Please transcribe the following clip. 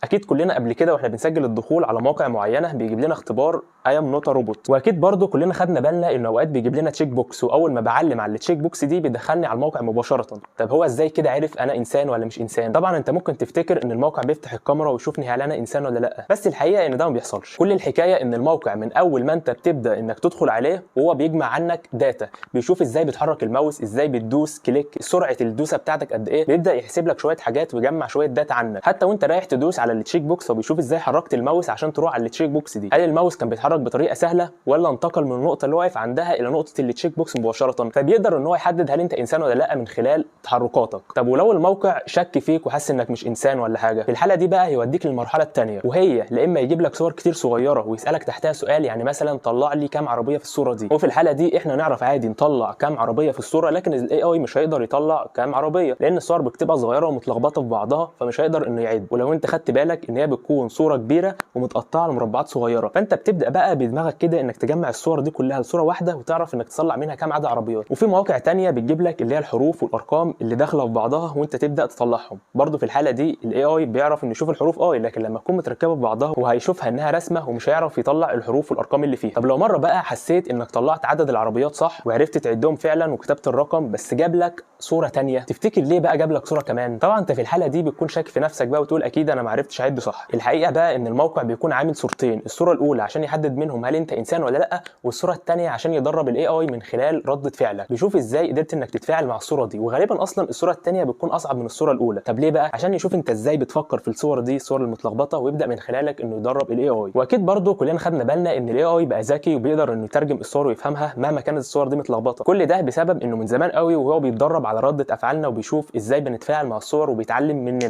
اكيد كلنا قبل كده واحنا بنسجل الدخول على مواقع معينه بيجيب لنا اختبار اي ام نوت روبوت، واكيد برضو كلنا خدنا بالنا ان اوقات بيجيب لنا تشيك بوكس، واول ما بعلم على التشيك بوكس دي بيدخلني على الموقع مباشره. طب هو ازاي كده عرف انا انسان ولا مش انسان؟ طبعا انت ممكن تفتكر ان الموقع بيفتح الكاميرا ويشوفني هل انا انسان ولا لا، بس الحقيقه ان ده ما بيحصلش. كل الحكايه ان الموقع من اول ما انت بتبدا انك تدخل عليه وهو بيجمع عنك داتا، بيشوف ازاي بتحرك الماوس، ازاي بتدوس كليك، سرعه الدوسه بتاعتك قد ايه، بيبدا يحسب لك شويه حاجات ويجمع شويه داتا عنك. حتى وانت رايح تدوس على التشيك بوكس فبيشوف ازاي حركت الماوس عشان تروح على التشيك بوكس دي، هل الماوس كان بيتحرك بطريقه سهله ولا انتقل من النقطه اللي واقف عندها الى نقطه التشيك بوكس مباشره. فبيقدر ان هو يحدد هل انت انسان ولا لا من خلال تحركاتك. طب ولو الموقع شك فيك وحس انك مش انسان ولا حاجه، في الحاله دي بقى يوديك للمرحله الثانيه، وهي لا اما يجيب لك صور كتير صغيره ويسالك تحتها سؤال، يعني مثلا طلع لي كام عربيه في الصوره دي، وفي الحاله دي احنا نعرف عادي نطلع كام عربيه في الصوره، لكن الاي اي مش هيقدر يطلع كام عربيه لان الصور بتبقى صغيره ومتلخبطه في بعضها، فمش هيقدر انه يعد. ولو انت خدت بالك ان هي بتكون صوره كبيره ومتقطعه لمربعات صغيره، فانت بتبدا بقى بدماغك كده انك تجمع الصور دي كلها لصوره واحده وتعرف انك تطلع منها كام عدد عربيات. وفي مواقع تانية بتجيب لك اللي هي الحروف والارقام اللي داخله في بعضها وانت تبدا تطلعهم. برضو في الحاله دي الاي اي بيعرف انه يشوف الحروف لكن لما تكون متركبه في بعضها وهيشوفها انها رسمه ومش هيعرف يطلع الحروف والارقام اللي فيها. طب لو مره بقى حسيت انك طلعت عدد العربيات صح وعرفت تعدهم فعلا وكتبت الرقم، بس جاب لك صوره تانية، تفتكر ليه بقى جاب لك صوره كمان؟ طبعا انت في الحاله دي بتكون شاك في نفسك بقى وتقول اكيد انا ما عرفتش اعد صح. الحقيقه بقى ان الموقع بيكون عامل صورتين، الصوره الاولى عشان يحدد منهم هل انت انسان ولا لا، والصوره الثانيه عشان يدرب الاي اي من خلال ردة فعلك، بيشوف ازاي قدرت انك تتفاعل مع الصوره دي. وغالبا اصلا الصوره الثانيه بتكون اصعب من الصوره الاولى. طب ليه بقى؟ عشان يشوف انت ازاي بتفكر في الصور دي، الصور المتلخبطه، ويبدا من خلالك انه يدرب الاي اي. واكيد برضو كلنا خدنا بالنا ان الاي اي بقى ذكي وبيقدر انه يترجم الصور ويفهمها مهما كانت الصور دي متلخبطه. كل ده بسبب انه من زمان قوي وهو بيتدرب على ردة افعالنا وبيشوف ازاي بنتفاعل مع الصور وبيتعلم مننا.